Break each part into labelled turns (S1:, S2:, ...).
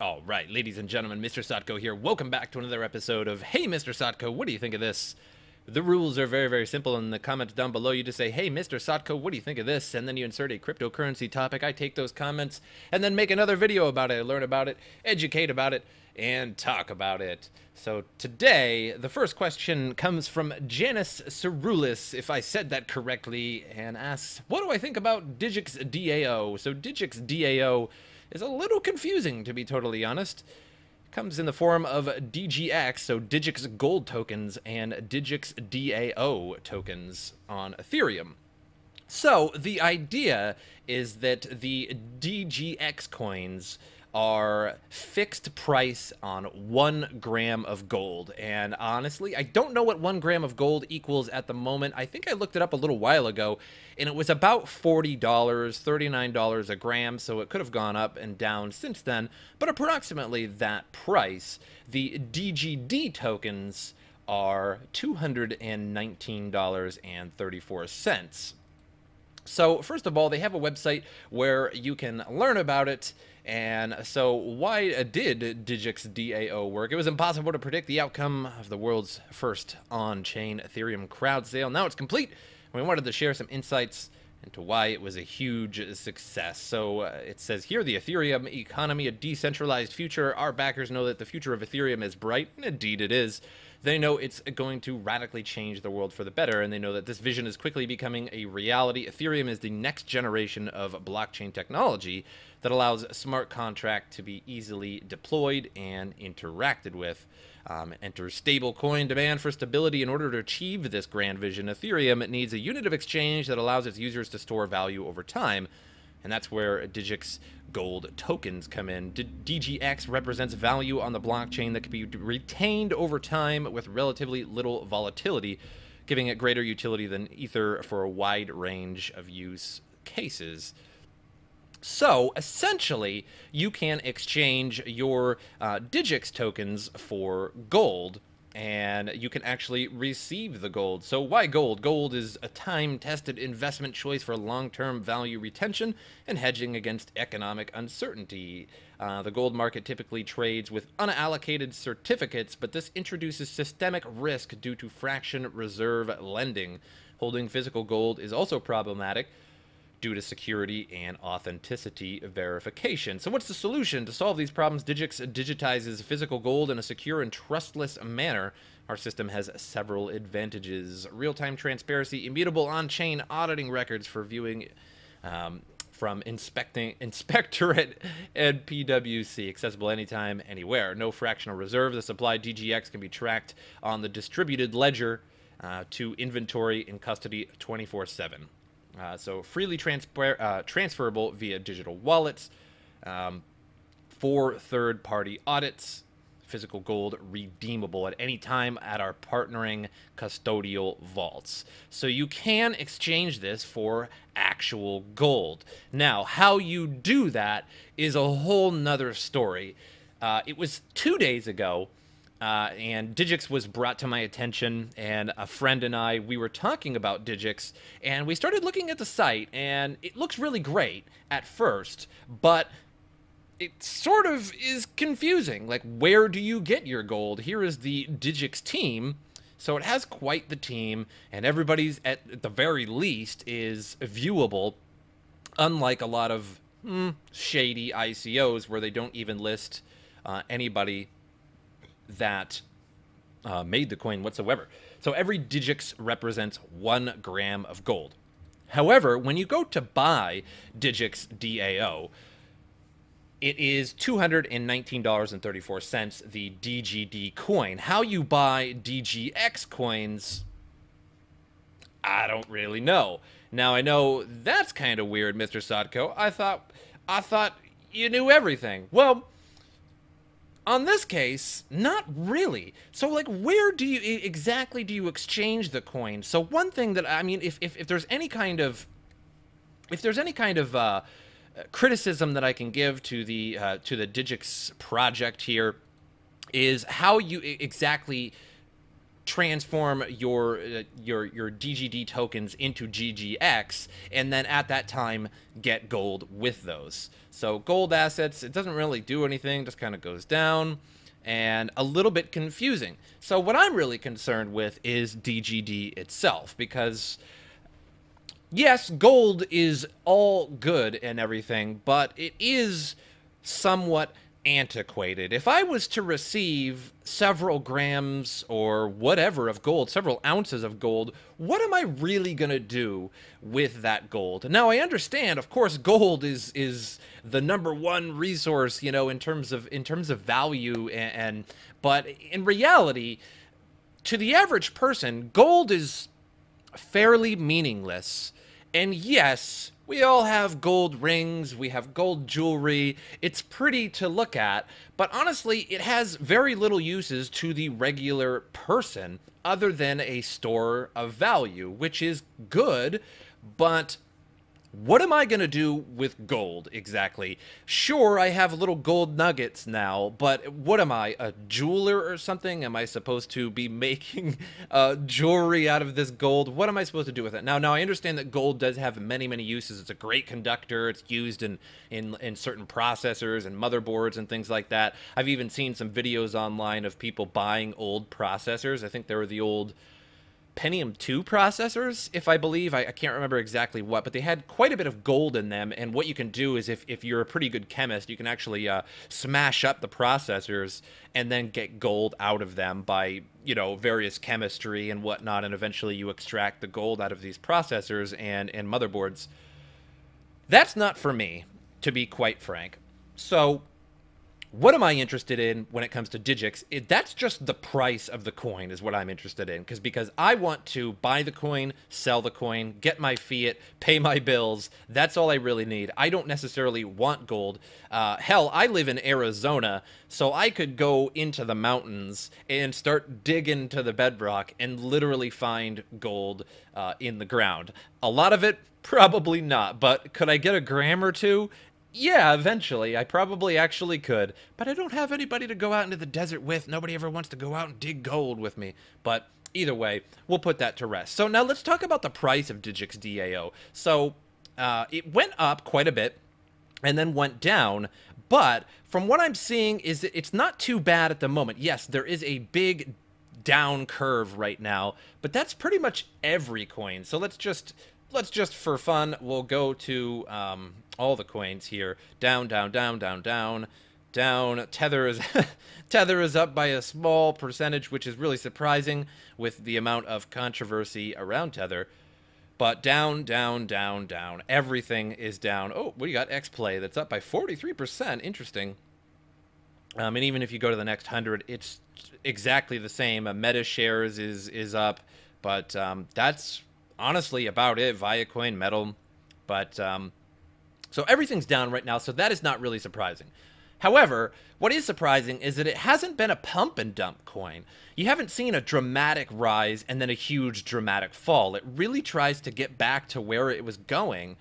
S1: All right, ladies and gentlemen, MrSotko here. Welcome back to another episode of Hey, MrSotko, what do you think of this? The rules are very, very simple. In the comments down below, you just say, hey, MrSotko, what do you think of this? And then you insert a cryptocurrency topic. I take those comments and then make another video about it. I learn about it, educate about it, and talk about it. So today, the first question comes from Janice Cerulis, if I said that correctly, and asks, what do I think about DigixDao? So DigixDao is a little confusing, to be totally honest. Comes in the form of DGX, so Digix Gold tokens, and DigixDao tokens on Ethereum. So the idea is that the DGX coins are fixed price on 1 gram of gold. And honestly, I don't know what 1 gram of gold equals at the moment. I think I looked it up a little while ago, and it was about $40, $39 a gram, so it could have gone up and down since then, but approximately that price. The DGD tokens are $219.34. So first of all, they have a website where you can learn about it. And so why did DigixDao work? It was impossible to predict the outcome of the world's first on-chain Ethereum crowd sale. Now it's complete. We wanted to share some insights into why it was a huge success. So it says here, the Ethereum economy, a decentralized future. Our backers know that the future of Ethereum is bright, and indeed it is. They know it's going to radically change the world for the better, and they know that this vision is quickly becoming a reality. Ethereum is the next generation of blockchain technology that allows smart contract to be easily deployed and interacted with. Enters stablecoin demand for stability. In order to achieve this grand vision, Ethereum needs a unit of exchange that allows its users to store value over time. And that's where Digix Gold tokens come in. DGX represents value on the blockchain that can be retained over time with relatively little volatility, giving it greater utility than Ether for a wide range of use cases. So, essentially, you can exchange your Digix tokens for gold, and you can actually receive the gold. So why gold? Gold is a time-tested investment choice for long-term value retention and hedging against economic uncertainty. The gold market typically trades with unallocated certificates, but this introduces systemic risk due to fraction reserve lending. Holding physical gold is also problematic due to security and authenticity verification. So what's the solution? To solve these problems, Digix digitizes physical gold in a secure and trustless manner. Our system has several advantages. Real-time transparency, immutable on-chain auditing records for viewing from inspectorate and PwC, accessible anytime, anywhere. No fractional reserve. The supply DGX can be tracked on the distributed ledger to inventory and custody 24/7. So freely transferable via digital wallets, for third-party audits, physical gold redeemable at any time at our partnering custodial vaults. So you can exchange this for actual gold. Now, how you do that is a whole nother story. It was 2 days ago, and Digix was brought to my attention, and a friend and I, we were talking about Digix, and we started looking at the site, and it looks really great at first, but it sort of is confusing. Like, where do you get your gold? Here is the Digix team, so it has quite the team, and everybody's, at the very least, is viewable, unlike a lot of shady ICOs where they don't even list anybody that made the coin whatsoever. So every Digix represents 1 gram of gold. However, when you go to buy DigixDao, it is $219.34, the DGD coin. How you buy DGX coins, I don't really know. Now, I know that's kind of weird, MrSotko. I thought you knew everything. Well, on this case, not really. So, like, where do you exactly do you exchange the coin? So, one thing that I mean, if there's any kind of criticism that I can give to the Digix project here, is how you exactly transform your DGD tokens into GGX, and then at that time get gold with those. So gold assets, it doesn't really do anything, just kind of goes down, and a little bit confusing. So what I'm really concerned with is DGD itself, because yes, gold is all good and everything, but it is somewhat antiquated. If I was to receive several grams or whatever of gold, several ounces of gold, what am I really going to do with that gold? Now, I understand, of course, gold is the #1 resource, you know, in terms of value, and but in reality, to the average person, gold is fairly meaningless. And yes, we all have gold rings, we have gold jewelry, it's pretty to look at, but honestly, it has very little uses to the regular person other than a store of value, which is good, but what am I going to do with gold exactly? Sure, I have little gold nuggets now, but what am I, a jeweler or something? Am I supposed to be making jewelry out of this gold? What am I supposed to do with it? Now, I understand that gold does have many, many uses. It's a great conductor. It's used in certain processors and motherboards and things like that. I've even seen some videos online of people buying old processors. I think they were the old Pentium 2 processors, if I believe. I can't remember exactly what, but they had quite a bit of gold in them, and what you can do is if you're a pretty good chemist, you can actually smash up the processors and then get gold out of them by, you know, various chemistry and whatnot, and eventually you extract the gold out of these processors and motherboards. That's not for me, to be quite frank. So what am I interested in when it comes to Digix? That's just the price of the coin is what I'm interested in, because I want to buy the coin, sell the coin, get my fiat, pay my bills. That's all I really need. I don't necessarily want gold. Hell, I live in Arizona, so I could go into the mountains and start digging to the bedrock and literally find gold in the ground. A lot of it, probably not, but could I get a gram or two? Yeah, eventually. I probably actually could. But I don't have anybody to go out into the desert with. Nobody ever wants to go out and dig gold with me. But either way, we'll put that to rest. So now let's talk about the price of DigixDao. So it went up quite a bit and then went down. But from what I'm seeing is that it's not too bad at the moment. Yes, there is a big down curve right now, but that's pretty much every coin. So let's just for fun, we'll go to all the coins here. Down, down, down, down, down, down. Tether is Tether is up by a small percentage, which is really surprising with the amount of controversy around Tether. But down, down, down, down. Everything is down. Oh, what do you got? XPlay, that's up by 43%. Interesting. And even if you go to the next 100, it's exactly the same. Meta shares is up, but that's honestly about it. Viacoin, Metal, but so everything's down right now, so that is not really surprising. However, what is surprising is that it hasn't been a pump and dump coin. You haven't seen a dramatic rise and then a huge dramatic fall. It really tries to get back to where it was going.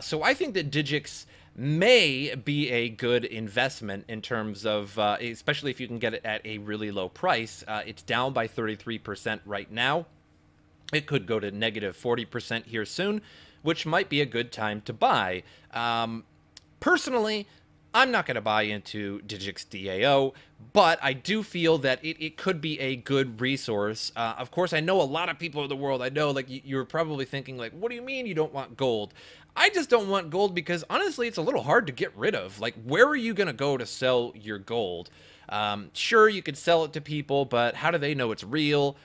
S1: So I think that Digix may be a good investment in terms of, especially if you can get it at a really low price. It's down by 33% right now. It could go to negative 40% here soon, which might be a good time to buy. Personally, I'm not going to buy into DigixDao, but I do feel that it could be a good resource. Of course, I know a lot of people in the world, I know, like, you're probably thinking, like, what do you mean you don't want gold? I just don't want gold because, honestly, it's a little hard to get rid of. Like, where are you going to go to sell your gold? Sure, you could sell it to people, but how do they know it's real?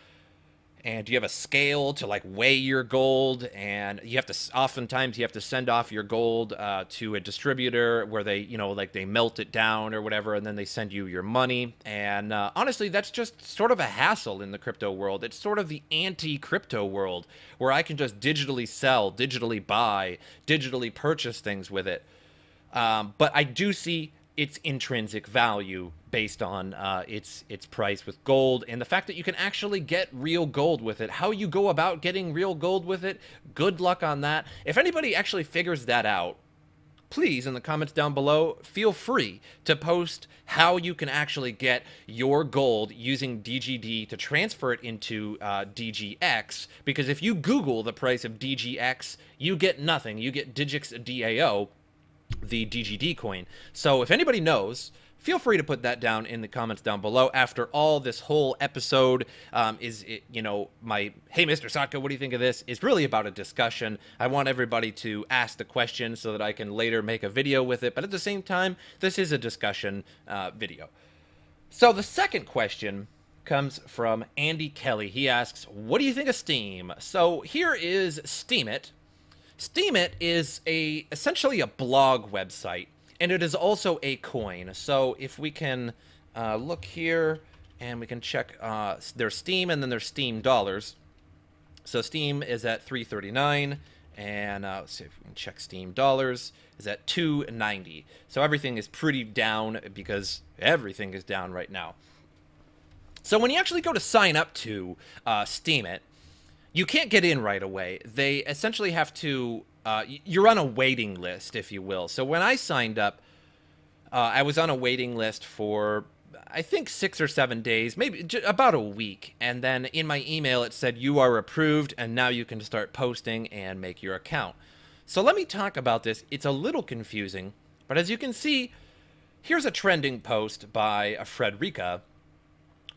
S1: And do you have a scale to, like, weigh your gold? And you have to, oftentimes you have to send off your gold to a distributor where they, you know, like, they melt it down or whatever, and then they send you your money. And honestly, that's just sort of a hassle in the crypto world. It's sort of the anti-crypto world where I can just digitally sell, digitally buy, digitally purchase things with it. But I do see its intrinsic value based on its price with gold, and the fact that you can actually get real gold with it. How you go about getting real gold with it, good luck on that. If anybody actually figures that out, please, in the comments down below, feel free to post how you can actually get your gold using DGD to transfer it into DGX, because if you Google the price of DGX, you get nothing. You get DigixDao, the DGD coin. So if anybody knows, feel free to put that down in the comments down below. After all, this whole episode my "Hey, MrSotko, what do you think of this?" is really about a discussion. I want everybody to ask the question so that I can later make a video with it. But at the same time, this is a discussion video. So the second question comes from Andy Kelly. He asks, what do you think of Steem? So here is Steemit. Steemit is essentially a blog website, and it is also a coin. So if we can look here, and we can check their Steem and then their Steem dollars. So Steem is at 339, and let's see if we can check Steem dollars is at 290. So everything is pretty down because everything is down right now. So when you actually go to sign up to Steemit, you can't get in right away. They essentially have to, you're on a waiting list, if you will. So when I signed up, I was on a waiting list for, I think, 6 or 7 days, maybe about a week. And then in my email, it said, you are approved, and now you can start posting and make your account. So let me talk about this. It's a little confusing, but as you can see, here's a trending post by Frederica.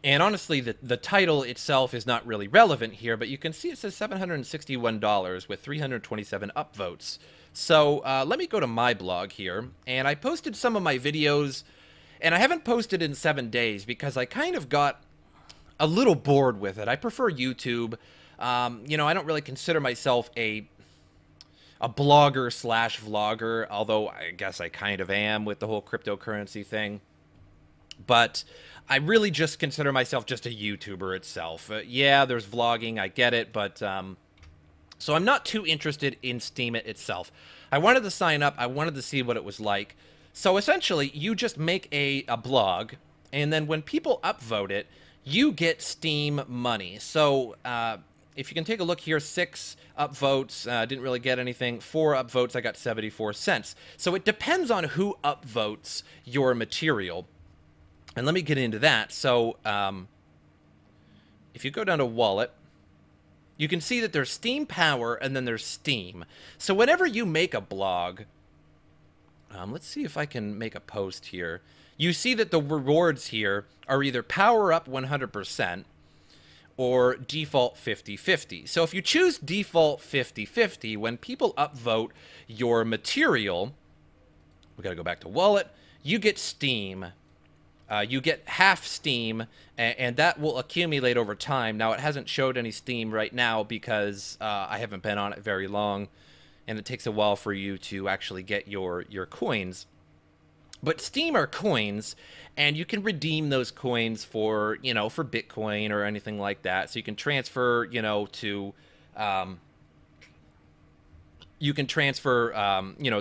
S1: And honestly, the title itself is not really relevant here, but you can see it says $761 with 327 upvotes. So let me go to my blog here, and I posted some of my videos, and I haven't posted in 7 days because I kind of got a little bored with it. I prefer YouTube. I don't really consider myself a blogger slash vlogger, although I guess I kind of am with the whole cryptocurrency thing. But I really just consider myself just a YouTuber itself. Yeah, there's vlogging, I get it, but so I'm not too interested in Steemit itself. I wanted to sign up, I wanted to see what it was like. So essentially, you just make a blog, and then when people upvote it, you get Steem money. So if you can take a look here, 6 upvotes, didn't really get anything. 4 upvotes, I got 74 cents. So it depends on who upvotes your material. And let me get into that. So if you go down to wallet, you can see that there's Steem Power and then there's Steem. So whenever you make a blog, let's see if I can make a post here. You see that the rewards here are either Power Up 100% or Default 50/50. So if you choose Default 50/50, when people upvote your material, we got to go back to wallet, you get Steem. You get half Steem, and that will accumulate over time. Now, it hasn't showed any Steem right now because I haven't been on it very long, and it takes a while for you to actually get your coins. But Steem are coins, and you can redeem those coins for, for Bitcoin or anything like that. So you can transfer, to... you can transfer,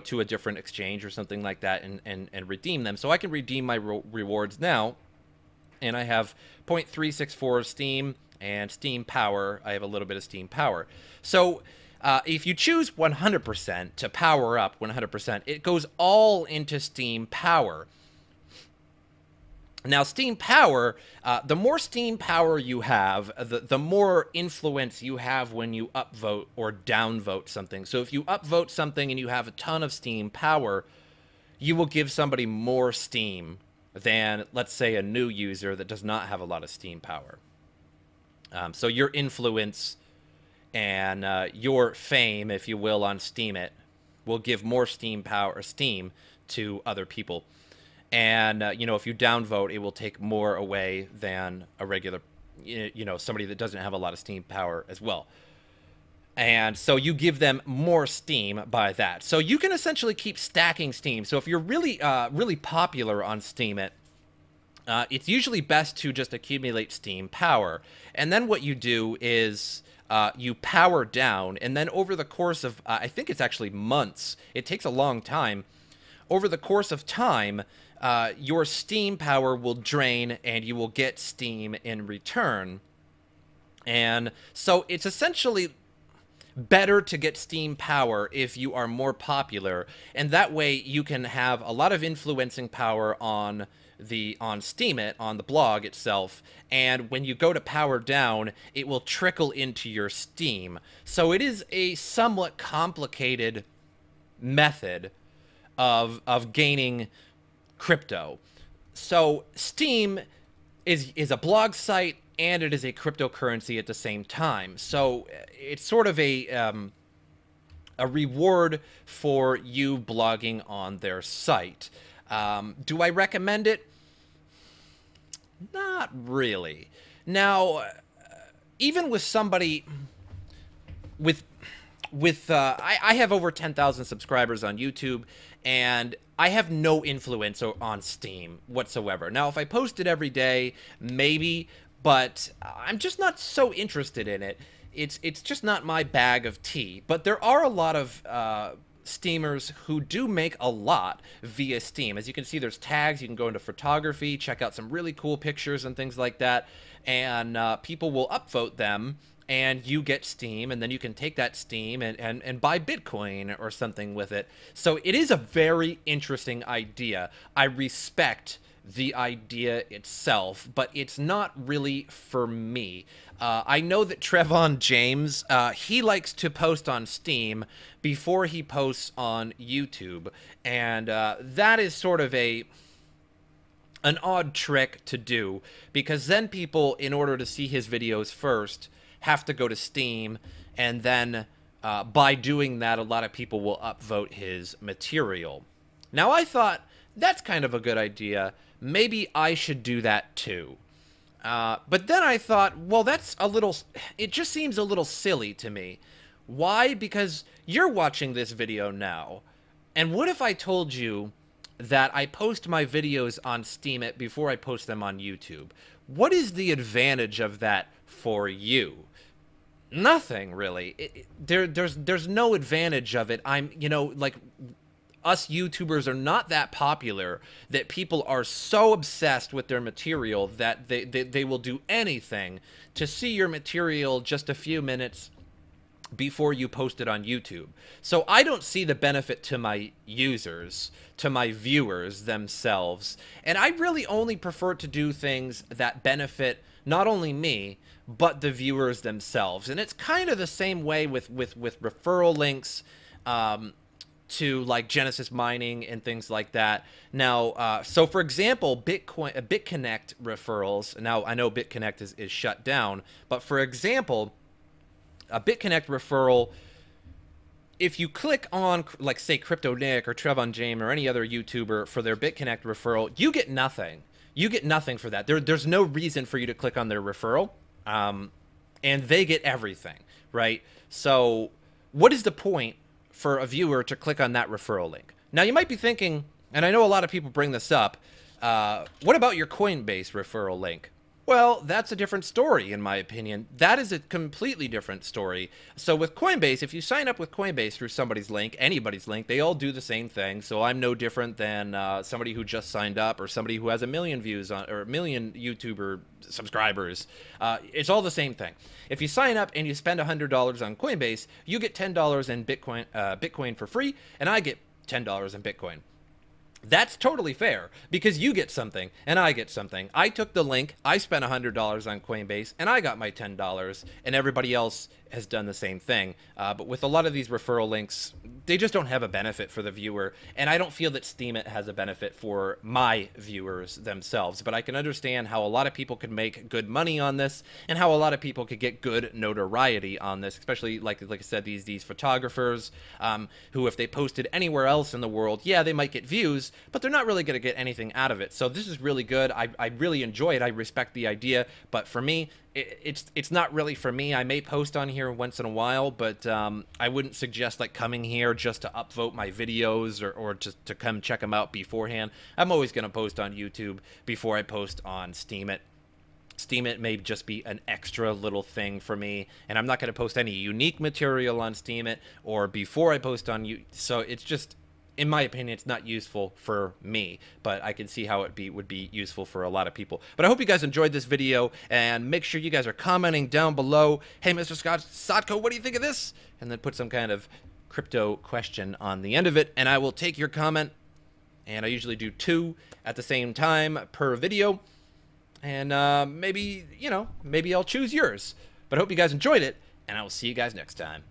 S1: to a different exchange or something like that and redeem them. So I can redeem my rewards now, and I have 0.364 Steem and Steem Power. I have a little bit of Steem Power. So if you choose 100% to power up 100%, it goes all into Steem Power. Now, Steem Power, the more Steem Power you have, the more influence you have when you upvote or downvote something. So if you upvote something and you have a ton of Steem Power, you will give somebody more Steem than, let's say, a new user that does not have a lot of Steem Power. So your influence and your fame, if you will, on Steemit will give more Steem to other people. And, if you downvote, it will take more away than a regular, somebody that doesn't have a lot of Steem Power as well. And so you give them more Steem by that. So you can essentially keep stacking Steem. So if you're really, really popular on Steemit, it's usually best to just accumulate Steem Power. And then what you do is you power down. And then over the course of, I think it's actually months, it takes a long time. Over the course of time, your Steem Power will drain and you will get Steem in return. And so it's essentially, better to get Steem power if you are more popular, and that way you can have a lot of influencing power on Steemit, on the blog itself, and when you go to power down, it will trickle into your Steem. So it is a somewhat complicated method of gaining crypto. So Steem is a blog site, and it is a cryptocurrency at the same time. So it's sort of a reward for you blogging on their site. Do I recommend it? Not really. Now, even with somebody I have over 10,000 subscribers on YouTube, and I have no influence on Steem whatsoever. Now, if I posted every day, maybe, but I'm just not so interested in it. It's just not my bag of tea. But there are a lot of Steemers who do make a lot via Steem. As you can see, there's tags. You can go into photography, check out some really cool pictures and things like that, and people will upvote them, and you get Steem, and then you can take that Steem and buy Bitcoin or something with it. So it is a very interesting idea. I respect the idea itself, but it's not really for me. I know that Trevon James, he likes to post on Steem before he posts on YouTube, and that is sort of an odd trick to do, because then people, in order to see his videos first, have to go to Steem, and then by doing that, a lot of people will upvote his material. Now, I thought, that's kind of a good idea. Maybe I should do that too. But then I thought, well, it just seems a little silly to me. Why? Because you're watching this video now. And what if I told you that I post my videos on Steemit before I post them on YouTube? What is the advantage of that for you? Nothing, really. There's no advantage of it. Like, us YouTubers are not that popular that people are so obsessed with their material that they will do anything to see your material just a few minutes before you post it on YouTube. So I don't see the benefit to my users, to my viewers themselves. And I really only prefer to do things that benefit not only me, but the viewers themselves. And it's kind of the same way with referral links, to like Genesis mining and things like that. Now, so for example, BitConnect referrals. Now I know BitConnect is shut down, but for example, a BitConnect referral, if you click on, like, say, Crypto Nick or Trevon James or any other YouTuber for their BitConnect referral, you get nothing. You get nothing for that. There's no reason for you to click on their referral, and they get everything, right? So what is the point for a viewer to click on that referral link? Now, you might be thinking, and I know a lot of people bring this up, what about your Coinbase referral link? Well, that's a different story, in my opinion. That is a completely different story. So with Coinbase, if you sign up with Coinbase through somebody's link, anybody's link, they all do the same thing. So I'm no different than somebody who just signed up, or somebody who has 1 million views on, or 1 million YouTuber subscribers. It's all the same thing. If you sign up and you spend $100 on Coinbase, you get $10 in Bitcoin for free, and I get $10 in Bitcoin. That's totally fair, because you get something and I get something. I took the link, I spent $100 on Coinbase, and I got my $10, and everybody else has done the same thing. But with a lot of these referral links, they just don't have a benefit for the viewer, and I don't feel that Steemit has a benefit for my viewers themselves. But I can understand how a lot of people could make good money on this, and how a lot of people could get good notoriety on this, especially, like I said, these photographers who, if they posted anywhere else in the world, yeah, they might get views, but they're not really going to get anything out of it. So this is really good. I really enjoy it. I respect the idea, but for me, it's not really for me. I may post on here once in a while, but I wouldn't suggest like coming here just to upvote my videos, or just to come check them out beforehand. I'm always going to post on YouTube before I post on Steemit. Steemit may just be an extra little thing for me, and I'm not going to post any unique material on Steemit or before I post on you. So it's just, in my opinion, it's not useful for me, but I can see how it would be useful for a lot of people. But I hope you guys enjoyed this video, and make sure you guys are commenting down below. Hey, MrSotko, what do you think of this? And then put some kind of crypto question on the end of it, and I will take your comment. And I usually do 2 at the same time per video. And maybe, maybe I'll choose yours. But I hope you guys enjoyed it, and I will see you guys next time.